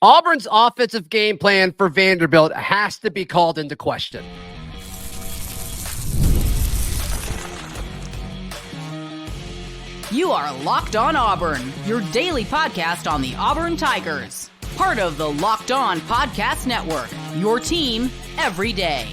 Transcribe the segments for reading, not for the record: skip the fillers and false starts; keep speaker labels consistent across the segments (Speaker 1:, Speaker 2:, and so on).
Speaker 1: Auburn's offensive game plan for Vanderbilt has to be called into question.
Speaker 2: You are Locked On Auburn, your daily podcast on the Auburn Tigers. Part of the Locked On Podcast Network, your team every day.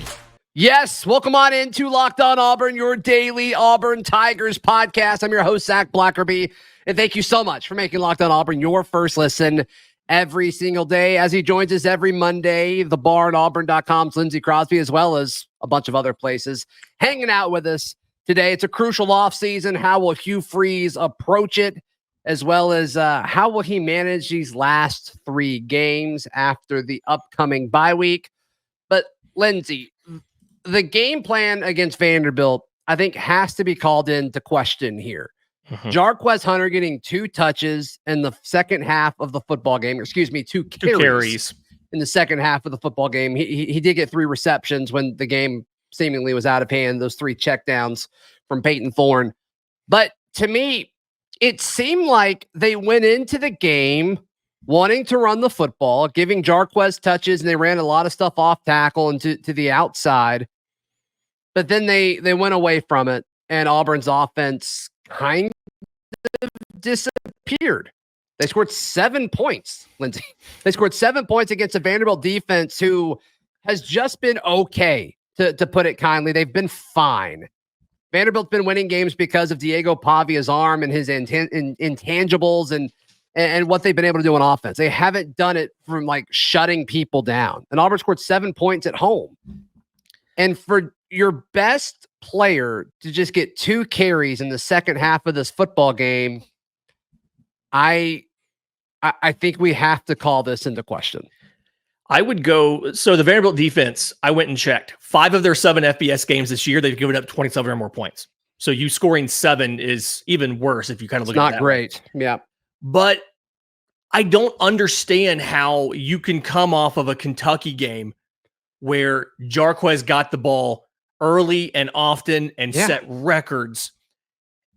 Speaker 1: Yes, welcome on into Locked On Auburn, your daily Auburn Tigers podcast. I'm your host, Zach Blackerby, and thank you so much for making Locked On Auburn your first listen every single day. As he joins us every Monday, the bar at auburn.com's Lindsey Crosby, as well as a bunch of other places, hanging out with us today. It's a crucial offseason. How will Hugh Freeze approach it, as well as how will he manage these last three games after the upcoming bye week? But Lindsey, the game plan against Vanderbilt, I think, has to be called into question here. Jarquez Hunter getting 2 touches in the second half of the football game. Two carries in the second half of the football game. He did get 3 receptions when the game seemingly was out of hand, those 3 checkdowns from Peyton Thorne. But to me, it seemed like they went into the game wanting to run the football, giving Jarquez touches, and they ran a lot of stuff off tackle and to the outside. But then they went away from it, and Auburn's offense kind of disappeared. They scored 7 points, Lindsey. They scored 7 points against a Vanderbilt defense who has just been okay, to put it kindly. They've been fine. Vanderbilt's been winning games because of Diego Pavia's arm and his intangibles and what they've been able to do on offense. They haven't done it from like shutting people down. And Auburn scored 7 points at home. And for your best player to just get 2 carries in the second half of this football game, I think we have to call this into question.
Speaker 3: I would go, so the Vanderbilt defense, I went and checked. 5 of their 7 FBS games this year, they've given up 27 or more points. So you scoring 7 is even worse if you kind of look at it.
Speaker 1: Not great. Yeah.
Speaker 3: But I don't understand how you can come off of a Kentucky game where Jarquez got the ball early and often and set records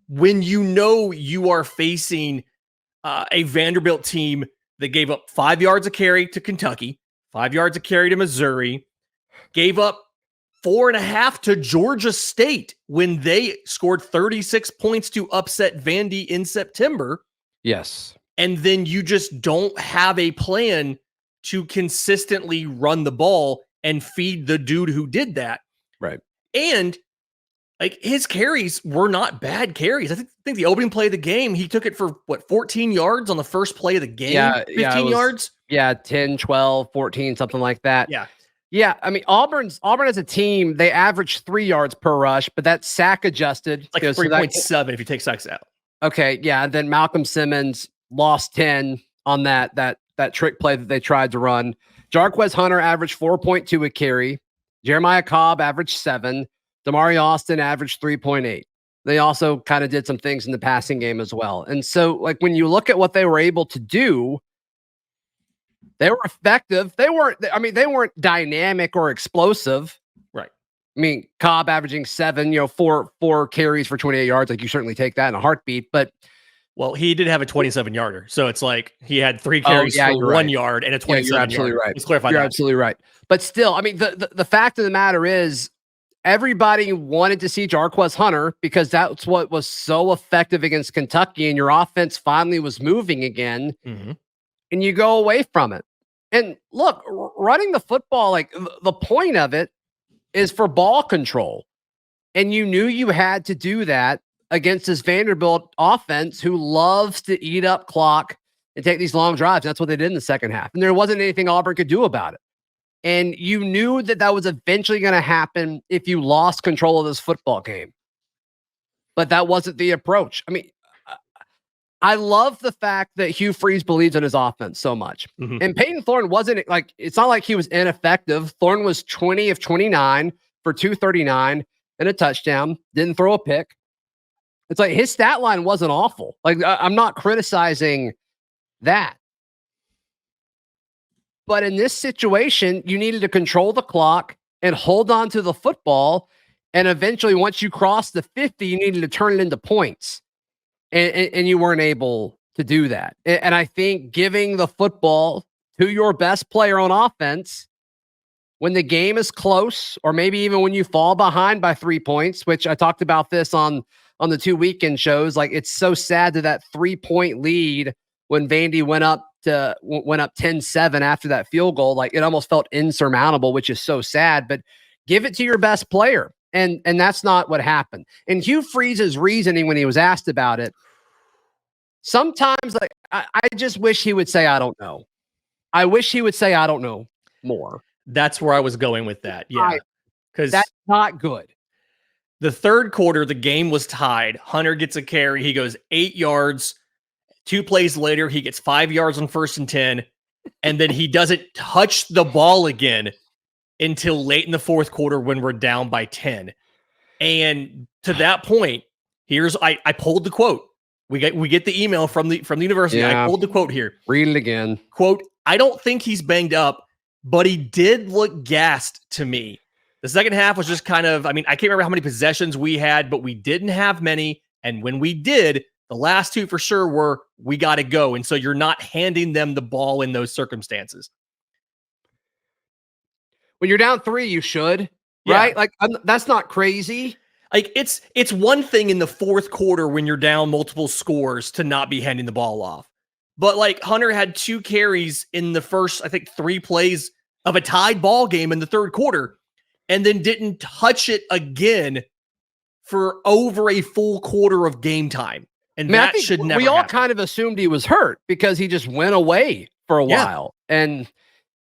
Speaker 3: when you know you are facing a Vanderbilt team that gave up 5 yards a carry to Kentucky, 5 yards a carry to Missouri, gave up 4.5 to Georgia State when they scored 36 points to upset Vandy in September.
Speaker 1: Yes.
Speaker 3: And then you just don't have a plan to consistently run the ball and feed the dude who did that.
Speaker 1: Right.
Speaker 3: And like his carries were not bad carries. I think the opening play of the game, he took it for 14 yards on the first play of the game. 15 yards.
Speaker 1: Yeah. 10, 12, 14, something like that.
Speaker 3: Yeah.
Speaker 1: Yeah. I mean, Auburn as a team, they average 3 yards per rush, but that's sack adjusted.
Speaker 3: It's like 3.7 if you take sacks out.
Speaker 1: Okay. Yeah. And then Malcolm Simmons lost 10 on that trick play that they tried to run. Jarquez Hunter averaged 4.2 a carry. Jeremiah Cobb averaged 7. Damari Austin averaged 3.8. They also kind of did some things in the passing game as well. And so, like, when you look at what they were able to do, they were effective. They weren't dynamic or explosive.
Speaker 3: Right.
Speaker 1: I mean, Cobb averaging 7, 4 carries for 28 yards. Like, you certainly take that in a heartbeat, but
Speaker 3: well, he did have a 27-yarder. So it's like he had 3 carries for 1 yard and a 27-yarder.
Speaker 1: You're absolutely right.
Speaker 3: Let's clarify
Speaker 1: You're
Speaker 3: that.
Speaker 1: absolutely right. But still, I mean, the fact of the matter is everybody wanted to see Jarquez Hunter because that's what was so effective against Kentucky, and your offense finally was moving again, and you go away from it. And look, running the football, like the point of it is for ball control. And you knew you had to do that against this Vanderbilt offense who loves to eat up clock and take these long drives. That's what they did in the second half. And there wasn't anything Auburn could do about it. And you knew that was eventually going to happen if you lost control of this football game. But that wasn't the approach. I mean, I love the fact that Hugh Freeze believes in his offense so much. And Peyton Thorne wasn't like, it's not like he was ineffective. Thorne was 20 of 29 for 239 and a touchdown, didn't throw a pick. It's like his stat line wasn't awful. Like, I'm not criticizing that. But in this situation, you needed to control the clock and hold on to the football. And eventually, once you crossed the 50, you needed to turn it into points. And you weren't able to do that. And I think giving the football to your best player on offense when the game is close, or maybe even when you fall behind by 3 points, which I talked about this on the 2 weekend shows. Like, it's so sad that 3-point lead when Vandy went up 10-7 after that field goal, like it almost felt insurmountable, which is so sad. But give it to your best player. And that's not what happened. And Hugh Freeze's reasoning when he was asked about it, sometimes like I just wish he would say, I don't know. I wish he would say, I don't know more.
Speaker 3: That's where I was going with that. Yeah. Because
Speaker 1: that's not good.
Speaker 3: The third quarter, the game was tied. Hunter gets a carry. He goes 8 yards. 2 plays later, he gets 5 yards on 1st and 10. And then he doesn't touch the ball again until late in the fourth quarter when we're down by 10. And to that point, I pulled the quote. We get the email from the university. Yeah. I pulled the quote here.
Speaker 1: Read it again.
Speaker 3: Quote, I don't think he's banged up, but he did look gassed to me. The second half was just kind of, I can't remember how many possessions we had, but we didn't have many. And when we did, the last 2 for sure were, we got to go. And so you're not handing them the ball in those circumstances.
Speaker 1: When you're down 3, you should, right? Like, that's not crazy.
Speaker 3: Like, it's one thing in the fourth quarter when you're down multiple scores to not be handing the ball off. But like, Hunter had 2 carries in the first, I think, 3 plays of a tied ball game in the third quarter, and then didn't touch it again for over a full quarter of game time. And that should never
Speaker 1: We all
Speaker 3: happen.
Speaker 1: kind of assumed he was hurt because he just went away for a while. And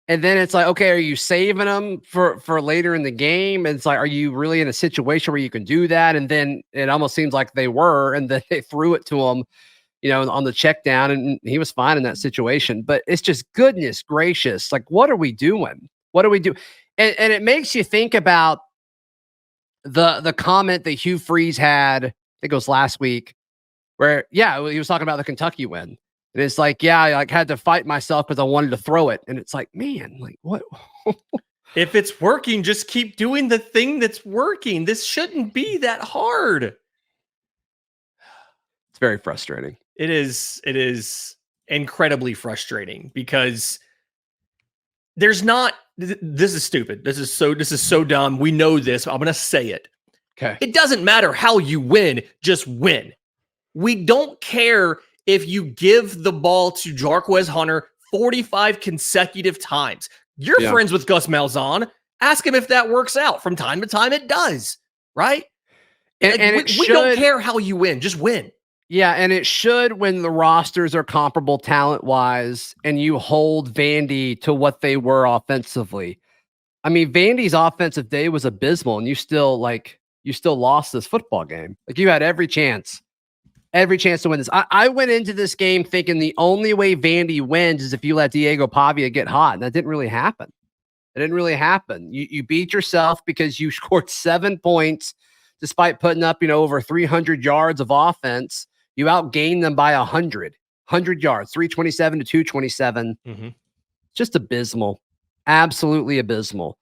Speaker 1: then it's like, okay, are you saving him for later in the game? And it's like, are you really in a situation where you can do that? And then it almost seems like they were, and then they threw it to him, on the check down, and he was fine in that situation. But it's just, goodness gracious, like, what are we doing? What do we do? And it makes you think about the comment that Hugh Freeze had, I think it was last week, where, he was talking about the Kentucky win. And it's like, I had to fight myself because I wanted to throw it. And it's like, man, like, what?
Speaker 3: If it's working, just keep doing the thing that's working. This shouldn't be that hard.
Speaker 1: It's very frustrating.
Speaker 3: It is incredibly frustrating because there's not, this is stupid. This is so dumb. We know this. I'm going to say it.
Speaker 1: Okay.
Speaker 3: It doesn't matter how you win, just win. We don't care if you give the ball to Jarquez Hunter 45 consecutive times. You're friends with Gus Malzahn. Ask him if that works out. From time to time, it does, right? And we don't care how you win. Just win.
Speaker 1: Yeah, and it should when the rosters are comparable talent-wise and you hold Vandy to what they were offensively. Vandy's offensive day was abysmal, and you still lost this football game. Like, you had every chance to win this. I went into this game thinking the only way Vandy wins is if you let Diego Pavia get hot, and that didn't really happen. It didn't really happen. You beat yourself because you scored 7 points despite putting up, over 300 yards of offense. You outgained them by 100 yards, 327 to 227. Mm-hmm. Just abysmal. Absolutely abysmal.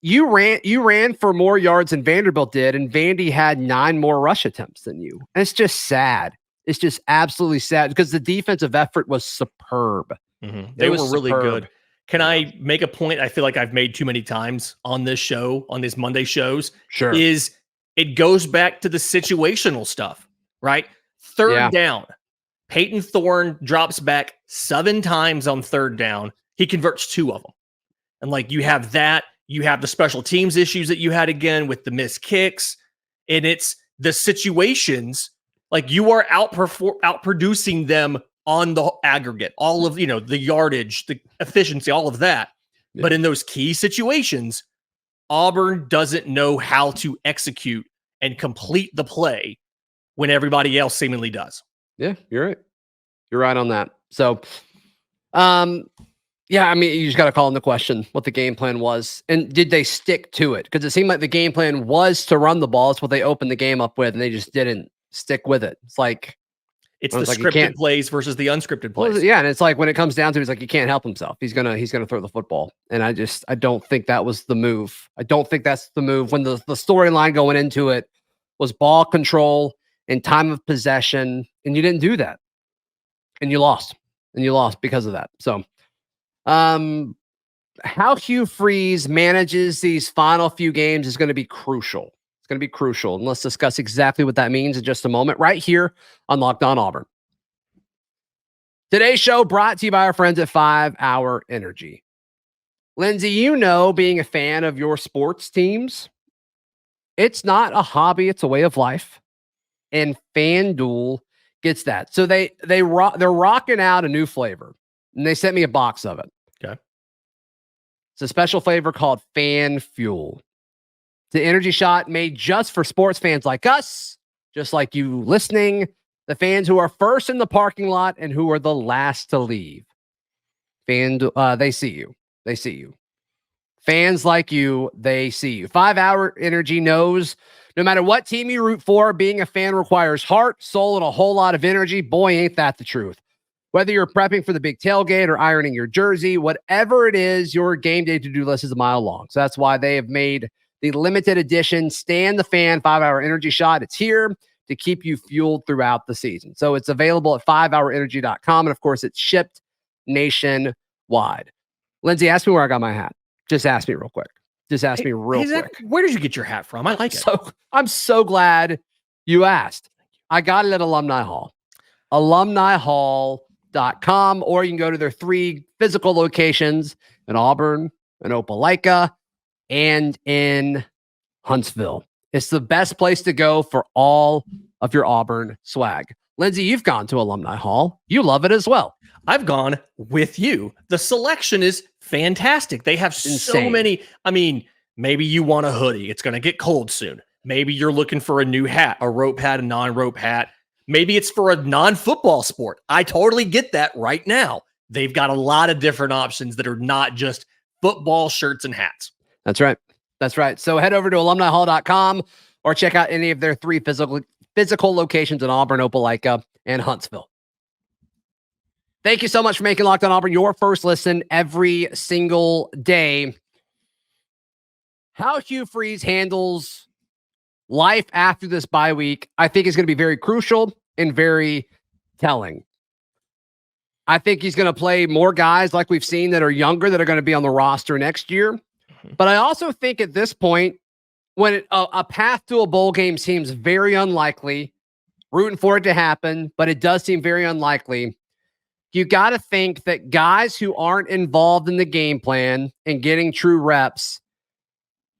Speaker 1: You ran for more yards than Vanderbilt did, and Vandy had 9 more rush attempts than you. And it's just sad. It's just absolutely sad because the defensive effort was superb.
Speaker 3: Mm-hmm. They were really good. Can I make a point I feel like I've made too many times on this show, on these Monday shows?
Speaker 1: Sure.
Speaker 3: Is it goes back to the situational stuff, right? Third down. Peyton Thorne drops back 7 times on third down. He converts 2 of them. And like, you have that. You have the special teams issues that you had again with the missed kicks. And it's the situations, like, you are outproducing them on the aggregate, all of, the yardage, the efficiency, all of that. Yeah. But in those key situations, Auburn doesn't know how to execute and complete the play when everybody else seemingly does.
Speaker 1: Yeah, you're right. You're right on that. So, you just got to call into question what the game plan was. And did they stick to it? Because it seemed like the game plan was to run the ball. It's what they opened the game up with, and they just didn't stick with it. It's like,
Speaker 3: it's the scripted plays versus the unscripted plays.
Speaker 1: Well, yeah, and it's like when it comes down to it, it's like he can't help himself. He's gonna throw the football. And I don't think that was the move. I don't think that's the move when the storyline going into it was ball control and time of possession, and you didn't do that. And you lost. Because of that. So How Hugh Freeze manages these final few games is going to be crucial. It's going to be crucial. And let's discuss exactly what that means in just a moment, right here on Locked On Auburn. Today's show brought to you by our friends at 5 Hour Energy. Lindsay, being a fan of your sports teams, it's not a hobby, it's a way of life. And FanDuel gets that. So they're rocking out a new flavor. And they sent me a box of it.
Speaker 3: Okay.
Speaker 1: It's a special flavor called Fan Fuel. The energy shot made just for sports fans like us, just like you listening, the fans who are first in the parking lot and who are the last to leave. They see you. They see you. Fans like you, they see you. 5 Hour Energy knows no matter what team you root for, being a fan requires heart, soul, and a whole lot of energy. Boy, ain't that the truth. Whether you're prepping for the big tailgate or ironing your jersey, whatever it is, your game day to-do list is a mile long. So that's why they have made the limited edition Stand the Fan 5 Hour Energy Shot. It's here to keep you fueled throughout the season. So it's available at 5hourenergy.com. And of course, it's shipped nationwide. Lindsay, ask me where I got my hat. Just ask me real quick. Just ask me real quick.
Speaker 3: Where did you get your hat from? I like it.
Speaker 1: I'm so glad you asked. I got it at Alumni Hall. AlumniHall.com, or you can go to their 3 physical locations in Auburn, in Opelika, and in Huntsville. It's the best place to go for all of your Auburn swag. Lindsay, you've gone to Alumni Hall. You love it as well.
Speaker 3: I've gone with you. The selection is fantastic. They have so many. I mean, maybe you want a hoodie. It's going to get cold soon. Maybe you're looking for a new hat, a rope hat, a non-rope hat. Maybe it's for a non-football sport. I totally get that right now. They've got a lot of different options that are not just football shirts and hats.
Speaker 1: That's right. That's right. So head over to alumnihall.com or check out any of their 3 physical locations in Auburn, Opelika, and Huntsville. Thank you so much for making Locked On Auburn your first listen every single day. How Hugh Freeze handles life after this bye week, I think, is going to be very crucial and very telling. I think he's going to play more guys like we've seen that are younger that are going to be on the roster next year. But I also think at this point, when a path to a bowl game seems very unlikely, rooting for it to happen, but it does seem very unlikely, you got to think that guys who aren't involved in the game plan and getting true reps,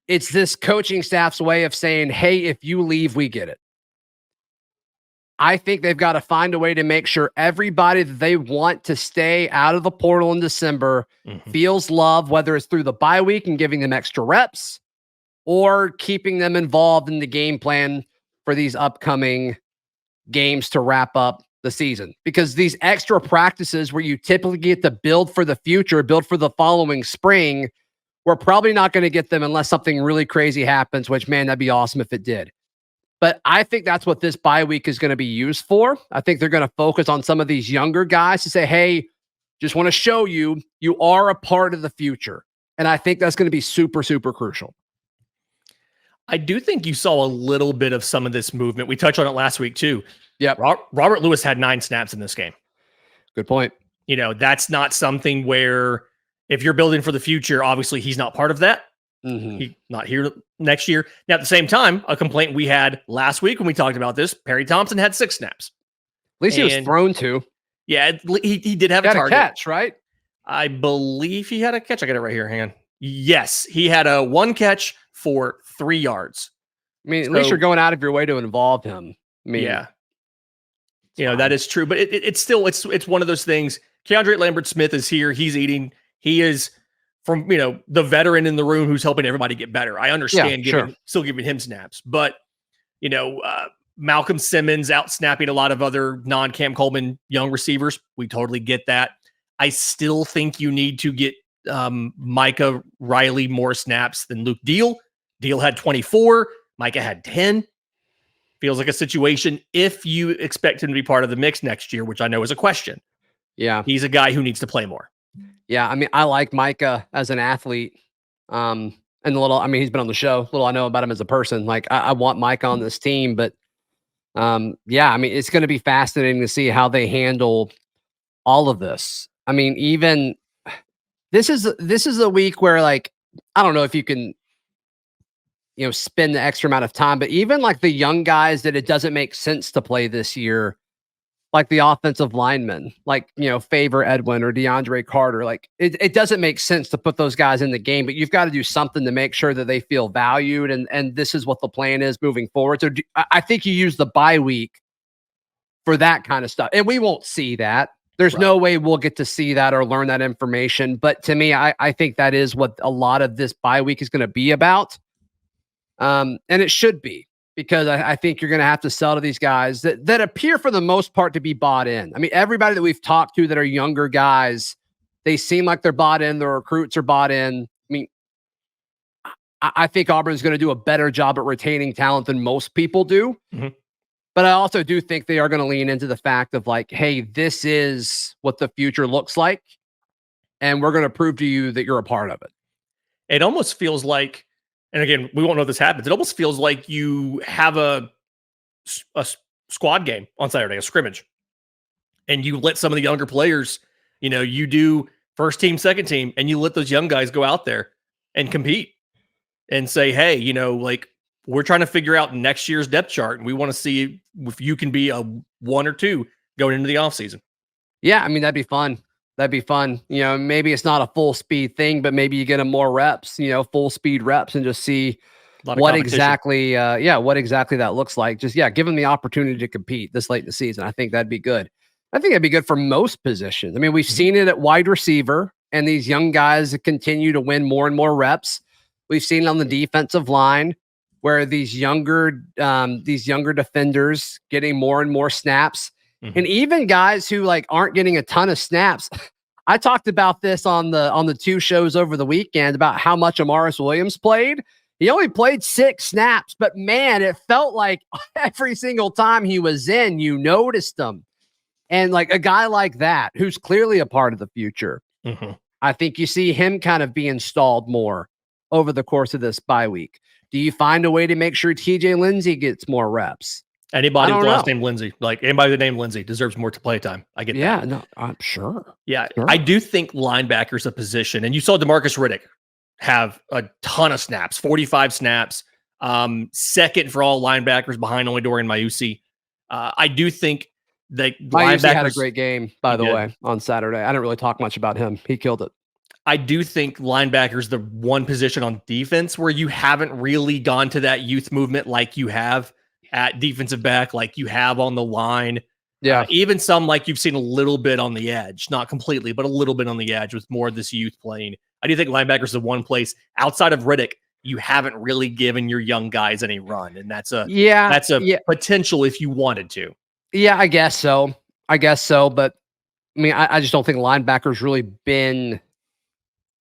Speaker 1: it's this coaching staff's way of saying, hey, if you leave, we get it. I think they've got to find a way to make sure everybody that they want to stay out of the portal in December feels love, whether it's through the bye week and giving them extra reps or keeping them involved in the game plan for these upcoming games to wrap up the season. Because these extra practices where you typically get to build for the future, build for the following spring, we're probably not going to get them unless something really crazy happens, which, man, that'd be awesome if it did. But I think that's what this bye week is going to be used for. I think they're going to focus on some of these younger guys to say, hey, just want to show you, you are a part of the future. And I think that's going to be super, super crucial.
Speaker 3: I do think you saw a little bit of some of this movement. We touched on it last week too.
Speaker 1: Yeah.
Speaker 3: Robert Lewis had 9 snaps in this game.
Speaker 1: Good point.
Speaker 3: That's not something where if you're building for the future, obviously he's not part of that. He's not here next year. Now, at the same time, a complaint we had last week when we talked about this, Perry Thompson had 6 snaps.
Speaker 1: At least he was thrown to.
Speaker 3: Yeah, he did have a target.
Speaker 1: Catch, right?
Speaker 3: I believe he had a catch. I got it right here. Hang on. Yes, he had a 1 catch for 3 yards.
Speaker 1: I mean, at least you're going out of your way to involve him. I mean,
Speaker 3: yeah. That is true. But it's still one of those things. Keandre Lambert-Smith is here. He's eating. He is from, the veteran in the room who's helping everybody get better. I understand still giving him snaps. But, Malcolm Simmons out snapping a lot of other non-Cam Coleman young receivers. We totally get that. I still think you need to get Micah Riley more snaps than Luke Deal. Deal had 24. Micah had 10. Feels like a situation if you expect him to be part of the mix next year, which I know is a question.
Speaker 1: Yeah.
Speaker 3: He's a guy who needs to play more.
Speaker 1: Yeah. I mean, I like Micah as an athlete. And he's been on the show. Little I know about him as a person. Like, I want Micah on this team, but it's going to be fascinating to see how they handle all of this. I mean, even this is a week where, like, I don't know if you can, spend the extra amount of time, but even like the young guys that it doesn't make sense to play this year, like the offensive linemen, like, Favor Edwin or DeAndre Carter, like it doesn't make sense to put those guys in the game, but you've got to do something to make sure that they feel valued. And this is what the plan is moving forward. So I think you use the bye week for that kind of stuff. And we won't see that. There's no way we'll get to see that or learn that information. But to me, I think that is what a lot of this bye week is going to be about. And it should be, because I think you're going to have to sell to these guys that appear for the most part to be bought in. I mean, everybody that we've talked to that are younger guys, they seem like they're bought in. Their recruits are bought in. I mean, I think Auburn is going to do a better job at retaining talent than most people do. Mm-hmm. But I also do think they are going to lean into the fact of like, hey, this is what the future looks like, and we're going to prove to you that you're a part of it.
Speaker 3: It almost feels like, and again, we won't know if this happens, it almost feels like you have a squad game on Saturday, a scrimmage, and you let some of the younger players, you do first team, second team, and you let those young guys go out there and compete and say, hey, like, we're trying to figure out next year's depth chart, and we want to see if you can be a 1 or 2 going into the offseason.
Speaker 1: Yeah, I mean, that'd be fun. That'd be fun. Maybe it's not a full speed thing, but maybe you get them more reps, full speed reps, and just see what exactly that looks like. Just, give them the opportunity to compete this late in the season. I think that'd be good. I think that'd be good for most positions. I mean, we've seen it at wide receiver, and these young guys continue to win more and more reps. We've seen it on the defensive line, where these younger defenders getting more and more snaps. Mm-hmm. And even guys who like aren't getting a ton of snaps. I talked about this on the 2 shows over the weekend about how much Amaris Williams played. He only played 6 snaps, but man, it felt like every single time he was in, you noticed him. And like a guy like that, who's clearly a part of the future, mm-hmm. I think you see him kind of be installed more over the course of this bye week. Do you find a way to make sure TJ Lindsey gets more reps?
Speaker 3: Anybody with the last name Lindsey, like anybody with the name Lindsey, deserves more to play time. I get that.
Speaker 1: Yeah, no, I'm sure.
Speaker 3: Yeah, sure. I do think linebacker's a position, and you saw DeMarcus Riddick have a ton of snaps, 45 snaps, second for all linebackers behind only Dorian Maiusi. I do think that
Speaker 1: linebackers had a great game, by the way, on Saturday. I didn't really talk much about him. He killed it.
Speaker 3: I do think linebacker's the one position on defense where you haven't really gone to that youth movement like you have at defensive back, like you have on the line. Yeah. Even some like you've seen a little bit on the edge, not completely, but a little bit on the edge with more of this youth playing. I do think linebacker's the one place outside of Riddick you haven't really given your young guys any run. And that's a potential if you wanted to.
Speaker 1: Yeah, I guess so. But I mean, I just don't think linebacker's really been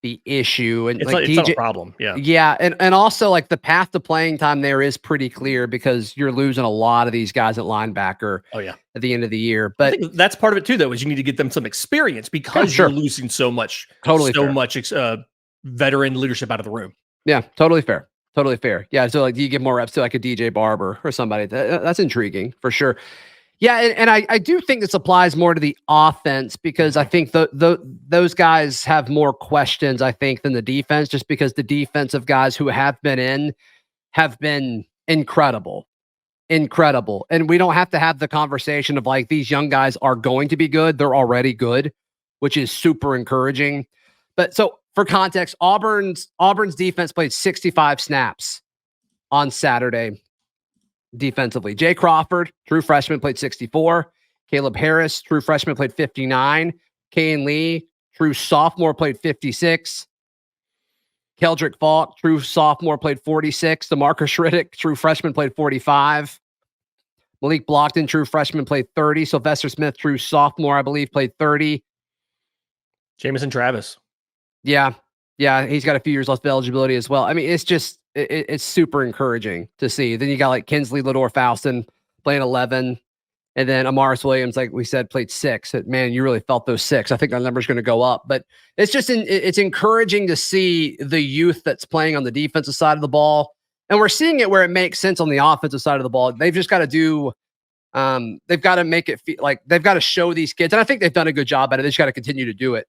Speaker 1: the issue, and
Speaker 3: it's
Speaker 1: like
Speaker 3: it's not a problem.
Speaker 1: And also like the path to playing time there is pretty clear because you're losing a lot of these guys at linebacker. At the end of the year, but
Speaker 3: I think that's part of it too, though, is you need to get them some experience because you're losing so much, veteran leadership out of the room.
Speaker 1: Yeah, totally fair. Yeah, so like, do you give more reps to like a DJ Barber or somebody? That's intriguing for sure. Yeah, and I do think this applies more to the offense because I think those guys have more questions, I think, than the defense, just because the defensive guys who have been incredible. And we don't have to have the conversation of like, these young guys are going to be good. They're already good, which is super encouraging. But so for context, Auburn's defense played 65 snaps on Saturday. Defensively, Jay Crawford, true freshman, played 64. Caleb Harris, true freshman, played 59. Kayan Lee, true sophomore, played 56. Keldrick Falk, true sophomore, played 46. DeMarcus Riddick, true freshman, played 45. Malik Blockton, true freshman, played 30. Sylvester Smith, true sophomore, I believe, played 30.
Speaker 3: Jamison Travis.
Speaker 1: Yeah, he's got a few years left of eligibility as well. I mean, it's just it's super encouraging to see. Then you got like Kinsley Lador-Faustin playing 11, and then Amaris Williams, like we said, played 6. Man, you really felt those 6. I think that number's going to go up, but it's just it's encouraging to see the youth that's playing on the defensive side of the ball, and we're seeing it where it makes sense on the offensive side of the ball. They've just got to do. They've got to make it feel like they've got to show these kids, and I think they've done a good job at it. They just got to continue to do it.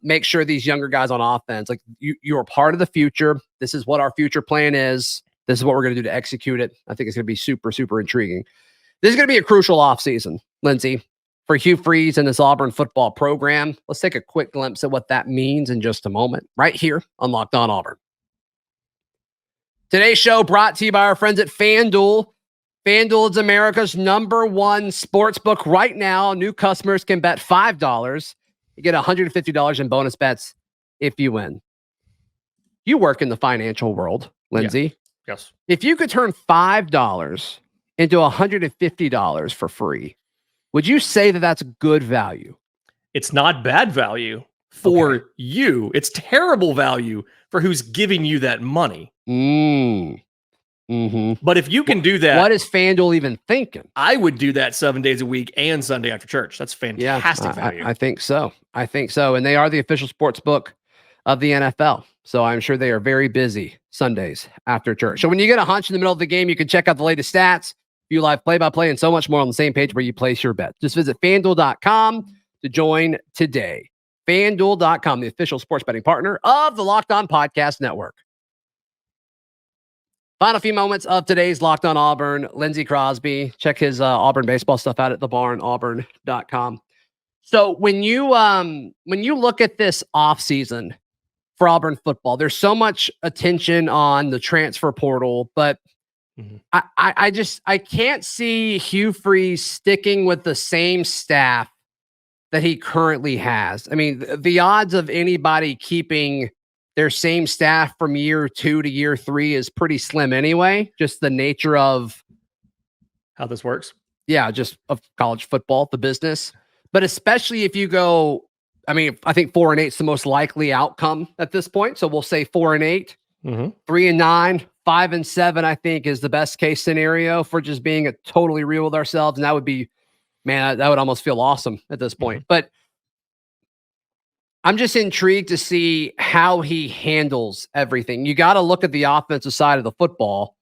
Speaker 1: Make sure these younger guys on offense, like you are part of the future. This is what our future plan is. This is what we're going to do to execute it. I think it's going to be super, super intriguing. This is going to be a crucial offseason, Lindsay, for Hugh Freeze and this Auburn football program. Let's take a quick glimpse at what that means in just a moment, right here on Locked On Auburn. Today's show brought to you by our friends at FanDuel. FanDuel is America's #1 sports book right now. New customers can bet $5. You get $150 in bonus bets if you win. You work in the financial world, Lindsay.
Speaker 3: Yeah. Yes.
Speaker 1: If you could turn $5 into $150 for free, would you say that that's good value?
Speaker 3: It's not bad value for you. It's terrible value for who's giving you that money. But if you can do that,
Speaker 1: what is FanDuel even thinking?
Speaker 3: I would do that 7 days a week and Sunday after church. That's fantastic value.
Speaker 1: I think so. And they are the official sports book of the NFL. So I'm sure they are very busy Sundays after church. So when you get a hunch in the middle of the game, you can check out the latest stats, view live play-by-play, and so much more on the same page where you place your bet. Just visit FanDuel.com to join today. FanDuel.com, the official sports betting partner of the Locked On Podcast Network. Final few moments of today's Locked On Auburn. Lindsey Crosby. Check his Auburn baseball stuff out at thebarnauburn.com. So when you look at this offseason for Auburn football, there's so much attention on the transfer portal, but I can't see Hugh Freeze sticking with the same staff that he currently has. I mean, the odds of anybody keeping their same staff from year 2 to year 3 is pretty slim anyway. Just the nature of
Speaker 3: how this works.
Speaker 1: Yeah, just of college football, the business. But especially if you go, I mean, I think 4-8 is the most likely outcome at this point. So we'll say 4-8, 3-9, 5-7, I think is the best case scenario for just being totally real with ourselves. And that would be, man, that would almost feel awesome at this point. But I'm just intrigued to see how he handles everything. You got to look at the offensive side of the football.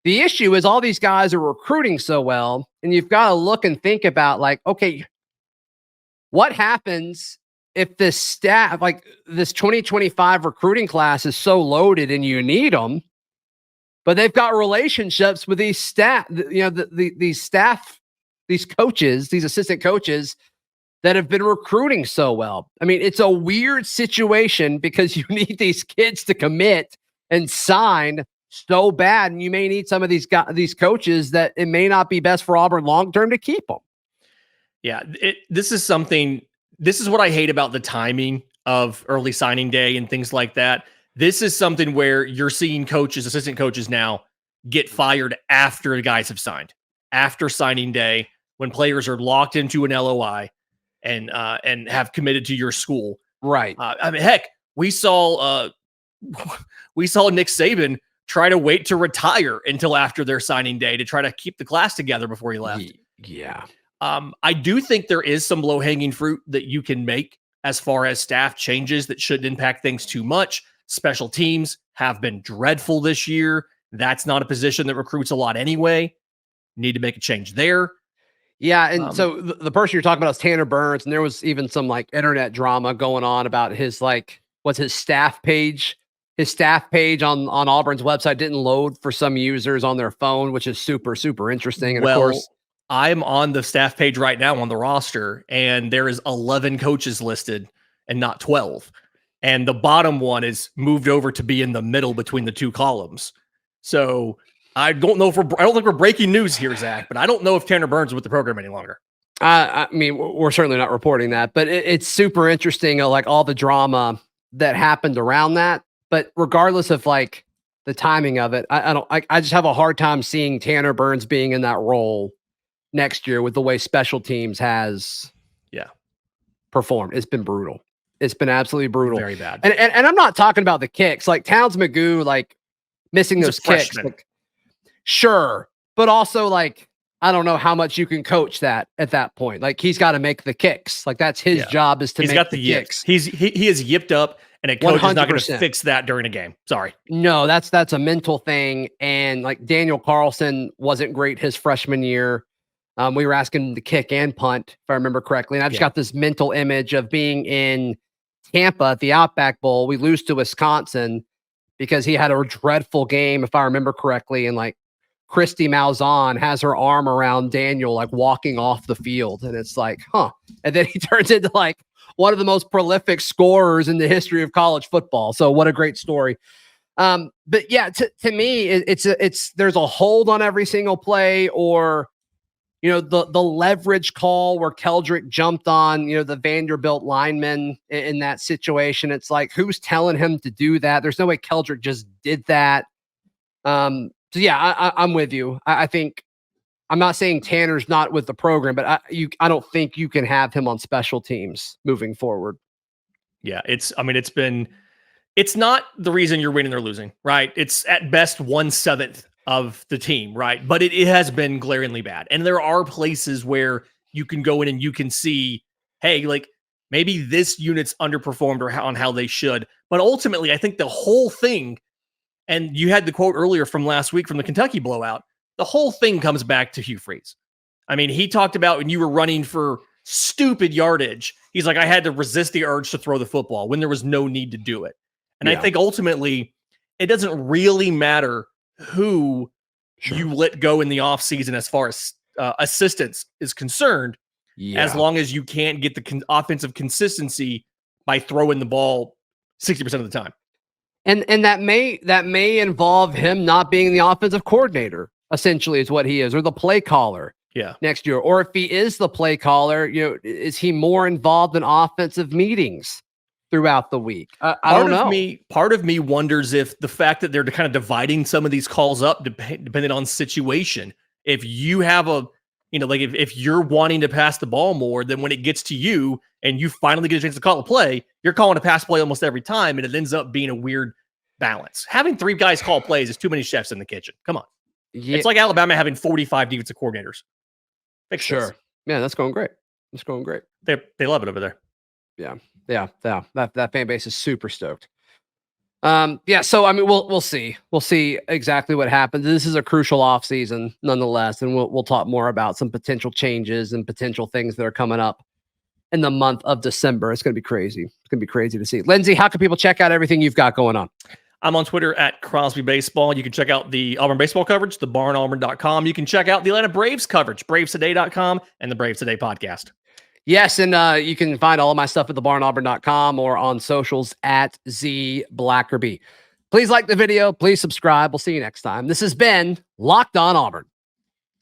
Speaker 1: The issue is all these guys are recruiting so well, and you've got to look and think about, like, okay, what happens if this staff, like this 2025 recruiting class is so loaded and you need them, but they've got relationships with these staff, these staff, these coaches, these assistant coaches that have been recruiting so well. I mean, it's a weird situation because you need these kids to commit and sign so bad, and you may need some of these coaches that it may not be best for Auburn long-term to keep them.
Speaker 3: Yeah, this is what I hate about the timing of early signing day and things like that. This is something where you're seeing coaches, assistant coaches now get fired after the guys have signed, after signing day, when players are locked into an LOI and have committed to your school.
Speaker 1: Right.
Speaker 3: I mean, heck, we saw Nick Saban try to wait to retire until after their signing day to try to keep the class together before he left.
Speaker 1: Yeah.
Speaker 3: I do think there is some low-hanging fruit that you can make as far as staff changes that shouldn't impact things too much. Special teams have been dreadful this year. That's not a position that recruits a lot anyway. Need to make a change there.
Speaker 1: Yeah, and so the person you're talking about is Tanner Burns, and there was even some like internet drama going on about his his staff page. His staff page on Auburn's website didn't load for some users on their phone, which is super, super interesting. And of course,
Speaker 3: I'm on the staff page right now on the roster, and there is 11 coaches listed and not 12. And the bottom one is moved over to be in the middle between the two columns. So I don't think we're breaking news here, Zach, but I don't know if Tanner Burns is with the program any longer.
Speaker 1: I mean, we're certainly not reporting that, but it's super interesting, like all the drama that happened around that. But regardless of like the timing of it, I just have a hard time seeing Tanner Burns being in that role next year with the way special teams has performed. It's been brutal. It's been absolutely brutal.
Speaker 3: Very bad.
Speaker 1: And I'm not talking about the kicks, like Towns McGoo, like missing those kicks. Like, sure. But also, like, I don't know how much you can coach that at that point. Like, he's got to make the kicks. Like, that's his job is to make the kicks.
Speaker 3: He is yipped up, and a coach 100%. Is not going to fix that during a game. Sorry.
Speaker 1: No, that's a mental thing. And like Daniel Carlson wasn't great his freshman year. We were asking him to kick and punt, if I remember correctly. And I've just got this mental image of being in Tampa at the Outback Bowl. We lose to Wisconsin because he had a dreadful game, if I remember correctly. And like Christy Malzahn has her arm around Daniel, like walking off the field. And it's like, huh. And then he turns into like one of the most prolific scorers in the history of college football. So what a great story. But yeah, to me, it's there's a hold on every single play, or the leverage call where Keldrick jumped on the Vanderbilt lineman in that situation. It's like, who's telling him to do that? There's no way Keldrick just did that. So yeah, I'm with you. I think, I'm not saying Tanner's not with the program, but I don't think you can have him on special teams moving forward.
Speaker 3: Yeah, it's not the reason you're winning or losing, right? It's at best 1/7 of the team, right? But it has been glaringly bad. And there are places where you can go in and you can see, hey, like maybe this unit's underperformed or on how they should. But ultimately, I think the whole thing, and you had the quote earlier from last week from the Kentucky blowout, the whole thing comes back to Hugh Freeze. I mean, he talked about when you were running for stupid yardage, he's like, I had to resist the urge to throw the football when there was no need to do it. And I think ultimately it doesn't really matter who you let go in the offseason as far as assistance is concerned, as long as you can't get the offensive consistency by throwing the ball 60% of the time.
Speaker 1: And that may involve him not being the offensive coordinator, essentially, is what he is, or the play caller next year. Or if he is the play caller, is he more involved in offensive meetings throughout the week? I don't know.
Speaker 3: Part of me wonders if the fact that they're kind of dividing some of these calls up depending on situation. If you have if you're wanting to pass the ball more, then when it gets to you and you finally get a chance to call a play, you're calling a pass play almost every time, and it ends up being a weird balance. Having 3 guys call plays is too many chefs in the kitchen. Come on. Yeah. It's like Alabama having 45 defensive coordinators.
Speaker 1: Sure. Yeah, that's going great. That's going great.
Speaker 3: They love it over there.
Speaker 1: Yeah. That fan base is super stoked. So I mean, we'll see. We'll see exactly what happens. This is a crucial offseason nonetheless, and we'll talk more about some potential changes and potential things that are coming up in the month of December. It's going to be crazy. It's going to be crazy to see. Lindsay, how can people check out everything you've got going on?
Speaker 3: I'm on Twitter at Crosby Baseball. You can check out the Auburn baseball coverage, thebarnauburn.com. You can check out the Atlanta Braves coverage, bravestoday.com, and the Braves Today podcast.
Speaker 1: Yes, and you can find all of my stuff at thebarnauburn.com or on socials at @ZBlackerby. Please like the video. Please subscribe. We'll see you next time. This has been Locked On Auburn.